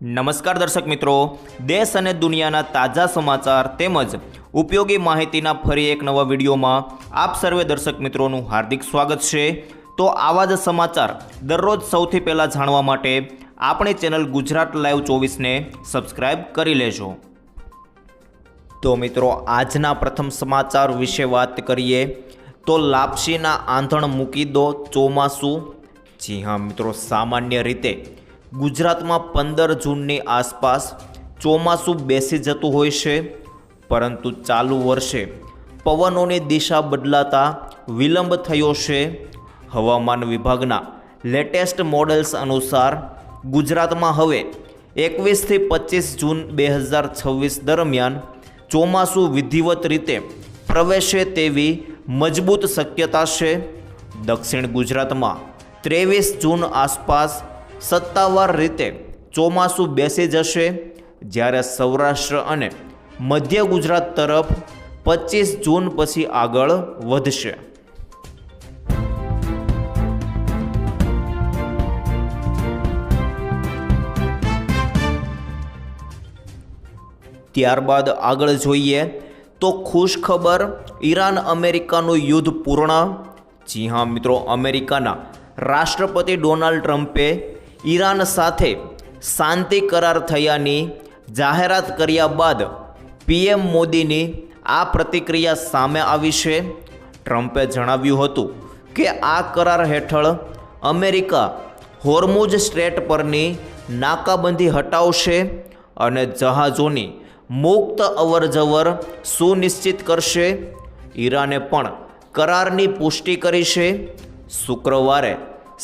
નમસ્કાર દર્શક મિત્રો, દેશ અને દુનિયાના તાજા સમાચાર તેમજ ઉપયોગી માહિતીના ફરી એક નવા વિડીયોમાં આપ સર્વે દર્શક મિત્રોનું હાર્દિક સ્વાગત છે। તો આવા જ સમાચાર દરરોજ સૌથી પહેલાં જાણવા માટે આપણી ચેનલ ગુજરાત લાઈવ 24ને સબસ્ક્રાઈબ કરી લેજો। તો મિત્રો, આજના પ્રથમ સમાચાર વિશે વાત કરીએ તો લાપસીના આંધણ મૂકી દો ચોમાસું। જી હા મિત્રો, સામાન્ય રીતે ગુજરાતમાં 15 જૂનની આસપાસ ચોમાસું બેસી જતું હોય છે, પરંતુ ચાલુ વર્ષે પવનોની દિશા બદલાતા વિલંબ થયો છે। હવામાન વિભાગના લેટેસ્ટ મોડેલ્સ અનુસાર ગુજરાતમાં હવે 21થી 25 જૂન 2026 દરમિયાન ચોમાસું વિધિવત રીતે પ્રવેશે તેવી મજબૂત શક્યતા છે। દક્ષિણ ગુજરાતમાં 23 જૂન આસપાસ સત્તાવાર રીતે ચોમાસું બેસી જશે, જ્યારે સૌરાષ્ટ્ર અને મધ્ય ગુજરાત તરફ 25 જૂન પછી આગળ વધશે। ત્યારબાદ આગળ જોઈએ તો ખુશ ખબર, ઈરાન અમેરિકાનું યુદ્ધ પૂર્ણ। જી હા મિત્રો, અમેરિકાના રાષ્ટ્રપતિ ડોનાલ્ડ ટ્રમ્પે ઈરાન સાથે શાંતિ કરાર થયાની જાહેરાત કર્યા બાદ પીએમ મોદીની આ પ્રતિક્રિયા સામે આવી છે। ટ્રમ્પે જણાવ્યું હતું કે આ કરાર હેઠળ અમેરિકા હોર્મુઝ સ્ટ્રેટ પરની નાકાબંધી હટાવશે અને જહાજોની મુક્ત અવરજવર સુનિશ્ચિત કરશે। ઈરાને પણ કરારની પુષ્ટિ કરી છે। શુક્રવારે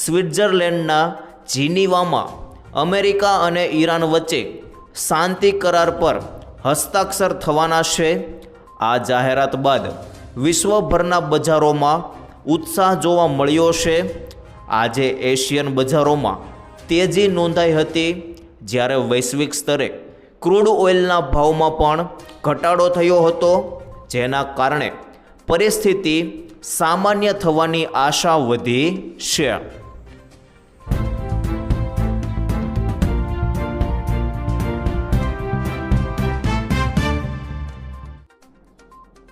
સ્વિટ્ઝરલેન્ડના જીનીવામાં અમેરિકા અને ઈરાન વચ્ચે શાંતિ કરાર પર હસ્તાક્ષર થવાના છે। આ જાહેરાત બાદ વિશ્વભરના બજારોમાં ઉત્સાહ જોવા મળ્યો છે। આજે એશિયન બજારોમાં તેજી નોંધાઈ હતી, જ્યારે વૈશ્વિક સ્તરે ક્રૂડ ઓઇલના ભાવમાં પણ ઘટાડો થયો હતો, જેના કારણે પરિસ્થિતિ સામાન્ય થવાની આશા વધી છે।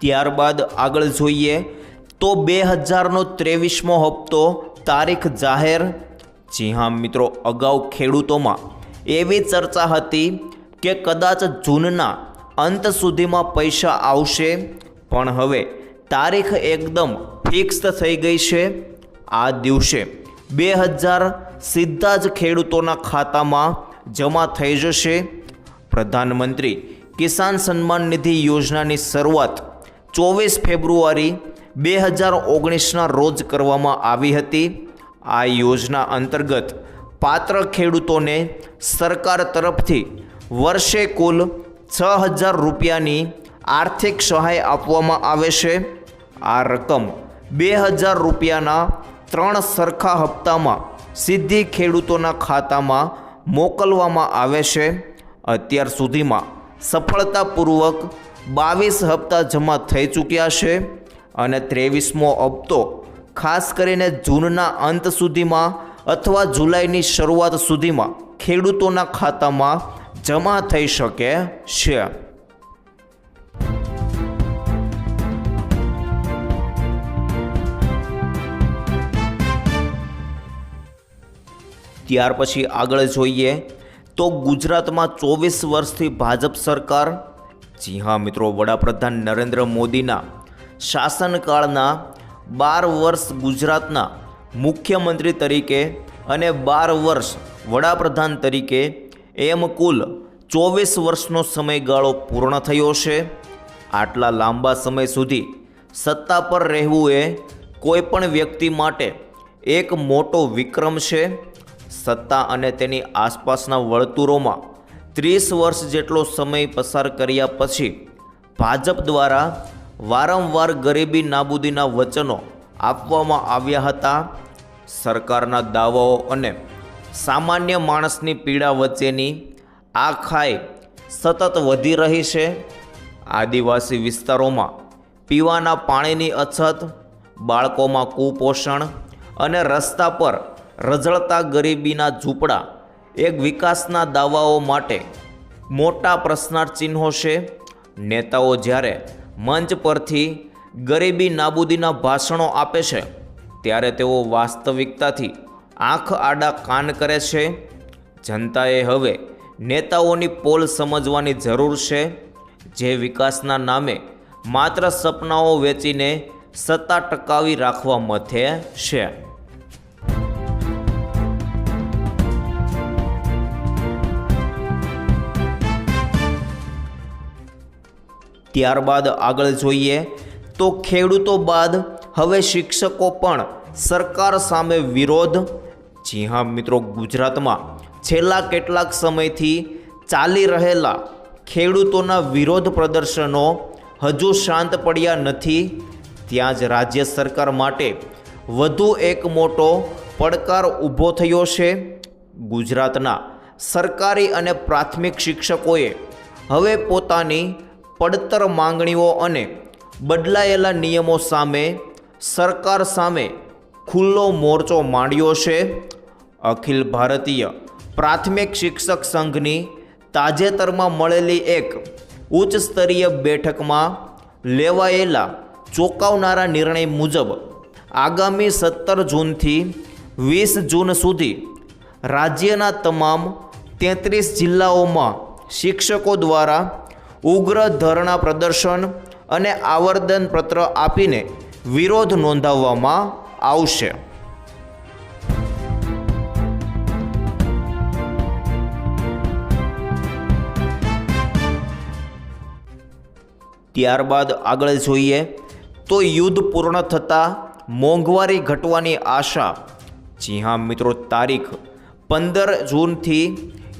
ત્યારબાદ આગળ જોઈએ તો 2023મો હપ્તો તારીખ જાહેર। જી હા મિત્રો, અગાઉ ખેડૂતોમાં એવી ચર્ચા હતી કે કદાચ જૂનના અંત સુધીમાં પૈસા આવશે, પણ હવે તારીખ એકદમ ફિક્સ થઈ ગઈ છે। આ દિવસે 2000 સીધા જ ખેડૂતોના ખાતામાં જમા થઈ જશે। પ્રધાનમંત્રી કિસાન સન્માન નિધિ યોજનાની શરૂઆત 24 ફેબ્રુઆરી 2019ના રોજ કરવામાં આવી હતી। આ યોજના અંતર્ગત પાત્ર ખેડૂતોને સરકાર તરફથી વર્ષે કુલ 6000 રૂપિયાની આર્થિક સહાય આપવામાં આવે છે। આ રકમ 2000 રૂપિયાના 3 સરખા હપ્તામાં સીધી ખેડૂતોના ખાતામાં મોકલવામાં આવે છે। અત્યાર સુધીમાં સફળતાપૂર્વક 22 હપ્તા જમા થઈ ચૂક્યા છે અને 23મો હપ્તો ખાસ કરીને જૂનના અંત સુધીમાં અથવા જુલાઈની શરૂઆત સુધીમાં ખેડૂતોના ખાતામાં જમા થઈ શકે છે। ત્યાર પછી આગળ જોઈએ તો ગુજરાતમાં 24 વર્ષથી ભાજપ સરકાર। જી હા મિત્રો, વડાપ્રધાન નરેન્દ્ર મોદીના શાસનકાળના 12 વર્ષ ગુજરાતના મુખ્યમંત્રી તરીકે અને 12 વર્ષ વડાપ્રધાન તરીકે, એમ કુલ 24 વર્ષનો સમયગાળો પૂર્ણ થયો છે। આટલા લાંબા સમય સુધી સત્તા પર રહેવું એ કોઈ પણ વ્યક્તિ માટે એક મોટો વિક્રમ છે। સત્તા અને તેની આસપાસના વર્તુળોમાં 30 વર્ષ જેટલો સમય પસાર કર્યા પછી ભાજપ દ્વારા વારંવાર ગરીબી નાબૂદીના વચનો આપવામાં આવ્યા હતા। સરકારના દાવાઓ અને સામાન્ય માણસની પીડા વચ્ચેની આ ખાઈ સતત વધી રહી છે। આદિવાસી વિસ્તારોમાં પીવાના પાણીની અછત, બાળકોમાં કુપોષણ અને રસ્તા પર રઝળતા ગરીબીના ઝૂંપડા એક વિકાસના દાવાઓ માટે મોટા પ્રશ્નાર્થ ચિહ્નો છે. નેતાઓ જ્યારે મંચ પરથી ગરીબી નાબૂદીના ભાષણો આપે છે ત્યારે તેઓ વાસ્તવિકતાથી આંખ આડા કાન કરે છે. જનતાએ હવે નેતાઓની પોલ સમજવાની જરૂર છે, જે વિકાસના નામે માત્ર સપનાઓ વેચીને સત્તા ટકાવી રાખવા મથે છે. ત્યારબાદ આગળ જોઈએ તો ખેડૂતો બાદ હવે શિક્ષકો પણ સરકાર સામે વિરોધ. જી હા મિત્રો, ગુજરાતમાં છેલ્લા કેટલાક સમયથી ચાલી રહેલા ખેડૂતોના વિરોધ પ્રદર્શનો હજુ શાંત પડ્યા નથી. ત્યાં જ રાજ્ય સરકાર માટે વધુ એક મોટો પડકાર ઊભો થયો છે. ગુજરાતના સરકારી અને પ્રાથમિક શિક્ષકોએ હવે પોતાની પડતર માંગણીઓ અને બદલાયેલા નિયમો સામે સરકાર સામે ખુલ્લો મોરચો માંડ્યો છે. અખિલ ભારતીય પ્રાથમિક શિક્ષક સંઘની તાજેતરમાં મળેલી એક ઉચ્ચ સ્તરીય બેઠકમાં લેવાયેલા ચોંકાવનારા નિર્ણય મુજબ આગામી 17 જૂનથી 20 જૂન સુધી રાજ્યના તમામ 33 જિલ્લાઓમાં શિક્ષકો દ્વારા ઉગ્ર ધરણા પ્રદર્શન અને આવેદનપત્ર આપીને વિરોધ નોંધાવવામાં આવશે. ત્યારબાદ આગળ જોઈએ તો યુદ્ધ પૂર્ણ થતાં મોંઘવારી ઘટવાની આશા. જી હા મિત્રો, તારીખ 15 જૂનથી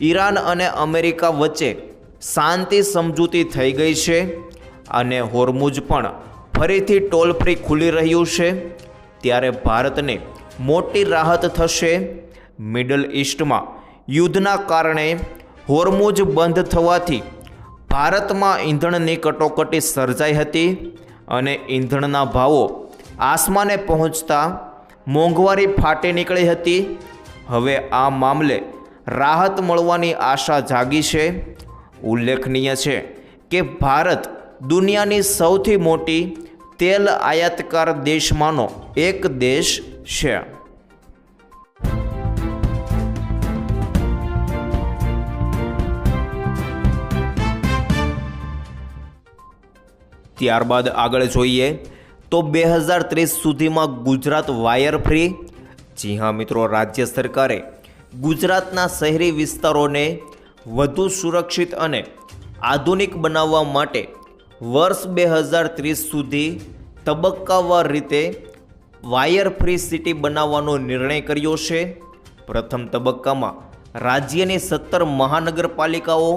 ઈરાન અને અમેરિકા વચ્ચે શાંતિ સમજૂતી થઈ ગઈ છે અને હોર્મુઝ પણ ફરીથી ટોલ ફ્રી ખુલી રહ્યું છે. ત્યારે ભારતને મોટી રાહત થશે. મિડલ ઈસ્ટમાં યુદ્ધના કારણે હોર્મુઝ બંધ થવાથી ભારતમાં ઈંધણની કટોકટી સર્જાઈ હતી અને ઈંધણના ભાવો આસમાને પહોંચતા મોંઘવારી ફાટી નીકળી હતી. હવે આ મામલે રાહત મળવાની આશા જાગી છે. ઉલ્લેખનીય છે કે ભારત દુનિયાની સૌથી મોટી તેલ આયાતકાર દેશમાંનો એક દેશ છે. ત્યારબાદ આગળ જોઈએ તો 2030 સુધીમાં ગુજરાત વાયર ફ્રી. જી હા મિત્રો, રાજ્ય સરકારે ગુજરાતના શહેરી વિસ્તારોને વધુ સુરક્ષિત અને આધુનિક બનાવવા માટે વર્ષ 2030 સુધી તબક્કાવાર રીતે વાયર ફ્રી સિટી બનાવવાનો નિર્ણય કર્યો છે. પ્રથમ તબક્કામાં રાજ્યની 17 મહાનગરપાલિકાઓ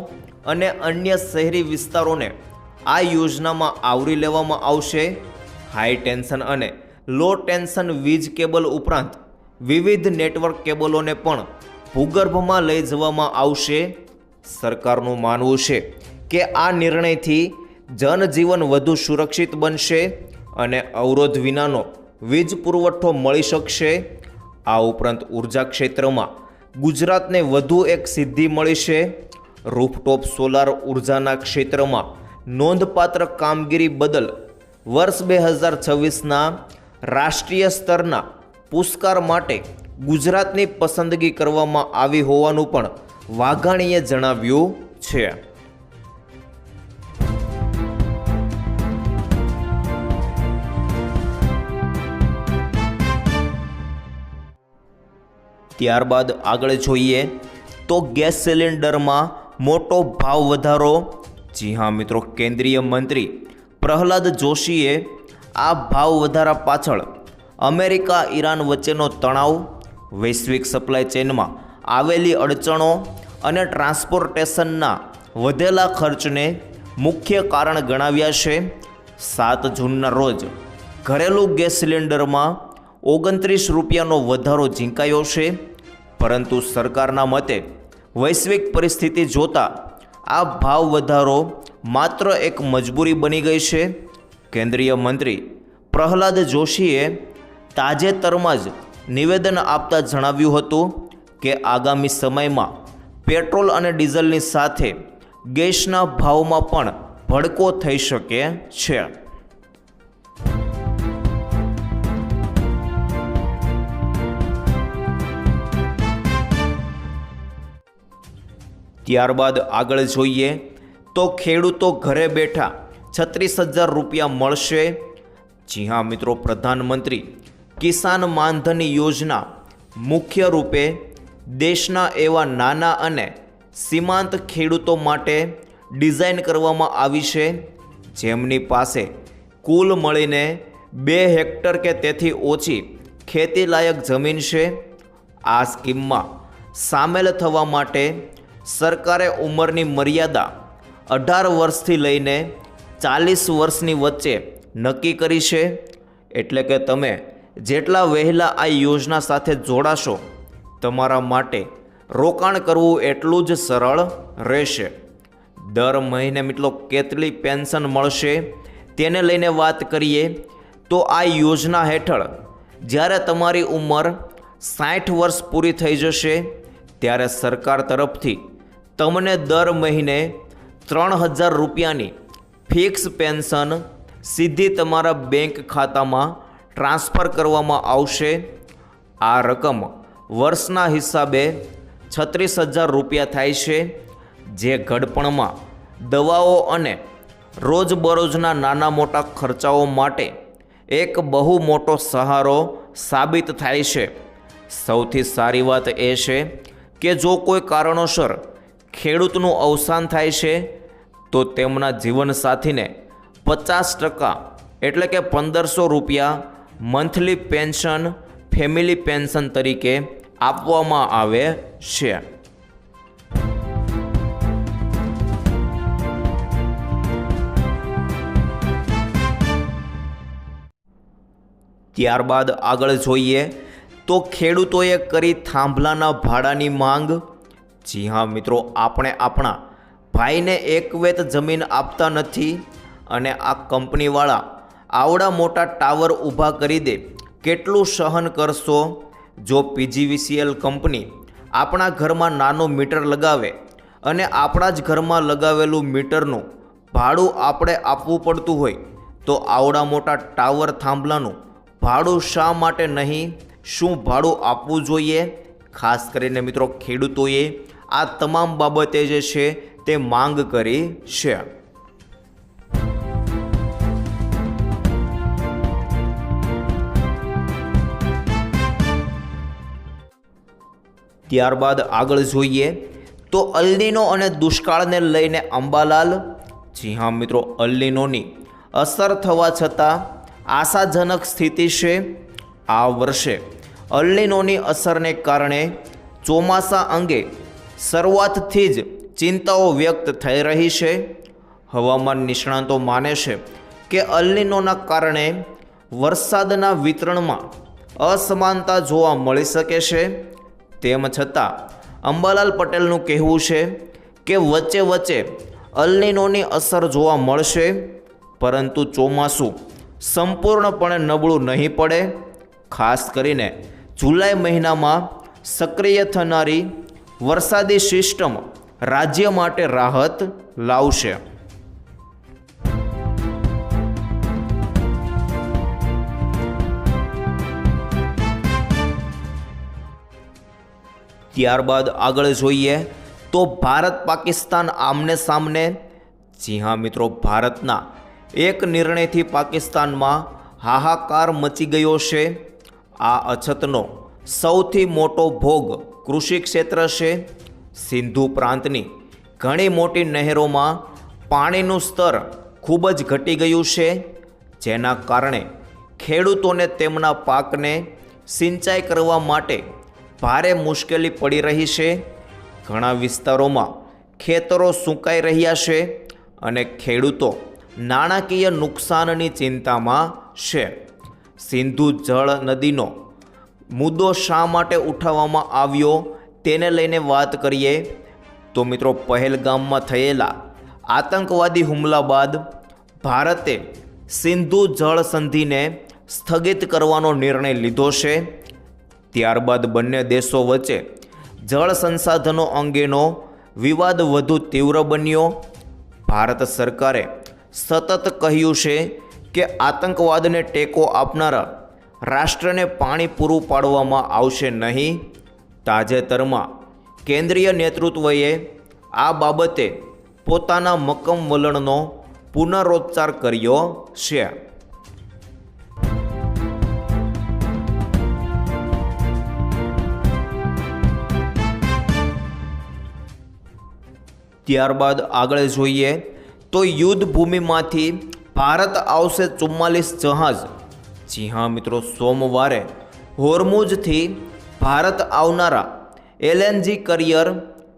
અને અન્ય શહેરી વિસ્તારોને આ યોજનામાં આવરી લેવામાં આવશે. હાઈ ટેન્શન અને લો ટેન્શન વીજ કેબલ ઉપરાંત વિવિધ નેટવર્ક કેબલોને પણ ભૂગર્ભમાં લઈ જવામાં આવશે. સરકારનું માનવું છે કે આ નિર્ણયથી જનજીવન વધુ સુરક્ષિત બનશે અને અવરોધ વિનાનો વીજ પુરવઠો મળી શકશે. આ ઉપરાંત ઉર્જા ક્ષેત્રમાં ગુજરાતને વધુ એક સિદ્ધિ મળી છે. રૂફટોપ સોલાર ઉર્જાના ક્ષેત્રમાં નોંધપાત્ર કામગીરી બદલ વર્ષ 2026ના રાષ્ટ્રીય સ્તરના પુરસ્કાર માટે ગુજરાતની પસંદગી કરવામાં આવી હોવાનું પણ વાઘાણીએ જણાવ્યું છે. ત્યારબાદ આગળ જોઈએ તો ગેસ સિલિન્ડરમાં મોટો ભાવ વધારો. જી હા મિત્રો, કેન્દ્રીય મંત્રી પ્રહલાદ જોશીએ આ ભાવ વધારા પાછળ અમેરિકા ઈરાન વચ્ચેનો તણાવ, વૈશ્વિક સપ્લાય ચેઇનમાં આવેલી અડચણો અને ટ્રાન્સપોર્ટેશનના વધેલા ખર્ચને મુખ્ય કારણ ગણાવ્યા છે. 7 જૂનના રોજ ઘરેલું ગેસ સિલિન્ડરમાં 29 રૂપિયાનો વધારો ઝીંકાયો છે, પરંતુ સરકારના મતે વૈશ્વિક પરિસ્થિતિ જોતા આ ભાવ વધારો માત્ર એક મજબૂરી બની ગઈ છે. કેન્દ્રીય મંત્રી પ્રહલાદ જોશીએ તાજેતરમાં જ નિવેદન આપતા જણાવ્યું હતું કે આગામી સમયમાં પેટ્રોલ અને ડીઝલની સાથે ગેસના ભાવમાં પણ ભડકો થઈ શકે છે. ત્યારબાદ આગળ જોઈએ તો ખેડૂતો ઘરે બેઠા 36,000 રૂપિયા મળશે. જી હા મિત્રો, પ્રધાનમંત્રી કિસાન માનધન યોજના મુખ્ય રૂપે દેશના એવા નાના અને સીમાંત ખેડૂતો માટે ડિઝાઇન કરવામાં આવી છે જેમની પાસે કુલ મળીને 2 હેક્ટર કે તેથી ઓછી ખેતીલાયક જમીન છે. આ સ્કીમમાં સામેલ થવા માટે સરકારે ઉંમરની મર્યાદા 18 વર્ષથી લઈને 40 વર્ષની વચ્ચે નક્કી કરી છે. એટલે કે તમે જેટલા વહેલા આ યોજના સાથે જોડાશો તમારા માટે રોકાણ કરવું એટલું જ સરળ રહેશે. દર મહિને મિત્રો કેટલી પેન્શન મળશે તેને લઈને વાત કરીએ તો આ યોજના હેઠળ જ્યારે તમારી ઉંમર 60 વર્ષ પૂરી થઈ જશે ત્યારે સરકાર તરફથી તમને દર મહિને 3,000 રૂપિયાની ફિક્સ પેન્શન સીધી તમારા બેંક ખાતામાં ટ્રાન્સફર કરવામાં આવશે. આ રકમ વર્ષના હિસાબે 36,000 રૂપિયા થાય છે, જે ઘડપણમાં દવાઓ અને રોજબરોજના નાના મોટા ખર્ચાઓ માટે એક બહુ મોટો સહારો સાબિત થાય છે. સૌથી સારી વાત એ છે કે જો કોઈ કારણોસર ખેડૂતનું અવસાન થાય છે તો તેમના જીવનસાથીને 50% એટલે કે 1,500 રૂપિયા મંથલી પેન્શન ફેમિલી પેન્શન તરીકે આપવામાં આવે છે. ત્યારબાદ આગળ જોઈએ તો ખેડૂતોએ કરી થાંભલાના ભાડાની માંગ. જી હા મિત્રો, આપણે આપણા ભાઈને એક વેત જમીન આપતા નથી અને આ કંપનીવાળા આવડા મોટા ટાવર ઊભા કરી દે કેટલું સહન કરશો? જો PGVCL કંપની આપણા ઘરમાં નાનું મીટર લગાવે અને આપણા જ ઘરમાં લગાવેલું મીટરનું ભાડું આપણે આપવું પડતું હોય તો આવડા મોટા ટાવર થાંભલાનું ભાડું શા માટે નહીં? શું ભાડું આપવું જોઈએ? ખાસ કરીને મિત્રો ખેડૂતોએ આ તમામ બાબતે જે છે તે માંગ કરી છે. ત્યારબાદ આગળ જોઈએ તો અલ્નીનો અને દુષ્કાળને લઈને અંબાલાલ. જી હા મિત્રો, અલ્નીનોની અસર થવા છતાં આશાજનક સ્થિતિ છે. આ વર્ષે અલ્નીનોની અસરને કારણે ચોમાસા અંગે શરૂઆતથી જ ચિંતાઓ વ્યક્ત થઈ રહી છે. હવામાન નિષ્ણાતો માને છે કે અલ્નીનોના કારણે વરસાદના વિતરણમાં અસમાનતા જોવા મળી શકે છે. તેમ છતાં અંબાલાલ પટેલનું કહેવું છે કે વચ્ચે વચ્ચે અલ્નીનોની અસર જોવા મળશે, પરંતુ ચોમાસું સંપૂર્ણપણે નબળું નહીં પડે. ખાસ કરીને જુલાઈ મહિનામાં સક્રિય થનારી વરસાદી સિસ્ટમ રાજ્ય માટે રાહત લાવશે. ત્યારબાદ આગળ જોઈએ તો ભારત પાકિસ્તાન આમને સામને. જી હા મિત્રો, ભારતના એક નિર્ણયથી પાકિસ્તાનમાં હાહાકાર મચી ગયો છે. આ અછતનો સૌથી મોટો ભોગ કૃષિ ક્ષેત્ર છે. સિંધુ પ્રાંતની ઘણી મોટી નહેરોમાં પાણીનું સ્તર ખૂબ જ ઘટી ગયું છે, જેના કારણે ખેડૂતોને તેમના પાકને સિંચાઈ કરવા માટે ભારે મુશ્કેલી પડી રહી છે. ઘણા વિસ્તારોમાં ખેતરો સૂકાઈ રહ્યા છે અને ખેડૂતો નાણાકીય નુકસાનની ચિંતામાં છે. સિંધુ જળ નદીનો મુદ્દો શા માટે ઉઠાવવામાં આવ્યો તેને લઈને વાત કરીએ તો મિત્રો, પહેલગામમાં થયેલા આતંકવાદી હુમલા બાદ ભારતે સિંધુ જળ સંધિને સ્થગિત કરવાનો નિર્ણય લીધો છે. ત્યારબાદ બંને દેશો વચ્ચે જળ સંસાધનો અંગેનો વિવાદ વધુ તીવ્ર બન્યો. ભારત સરકારે સતત કહ્યું છે કે આતંકવાદને ટેકો આપનારા રાષ્ટ્રને પાણી પૂરું પાડવામાં આવશે નહીં. તાજેતરમાં કેન્દ્રીય નેતૃત્વએ આ બાબતે પોતાના મક્કમ વલણનો પુનરોચ્ચાર કર્યો છે. ત્યારબાદ આગળ જોઈએ તો યુદ્ધ ભૂમિમાંથી ભારત આવશે 44 જહાજ. જી હા મિત્રો, સોમવારે હોર્મુઝથી ભારત આવનારા LNG કરિયર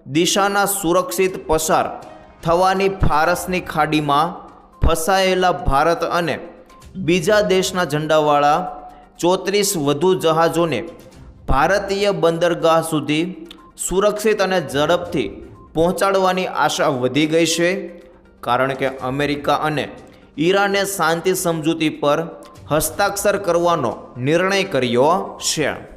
દિશાના સુરક્ષિત પસાર થવાની ફારસની ખાડીમાં ફસાયેલા ભારત અને બીજા દેશના ઝંડાવાળા 34 વધુ જહાજોને ભારતીય બંદરગાહ સુધી સુરક્ષિત અને ઝડપથી પહોંચાડવાની આશા વધી ગઈ છે, કારણ કે અમેરિકા અને ઈરાને શાંતિ સમજૂતી પર હસ્તાક્ષર કરવાનો નિર્ણય કર્યો છે.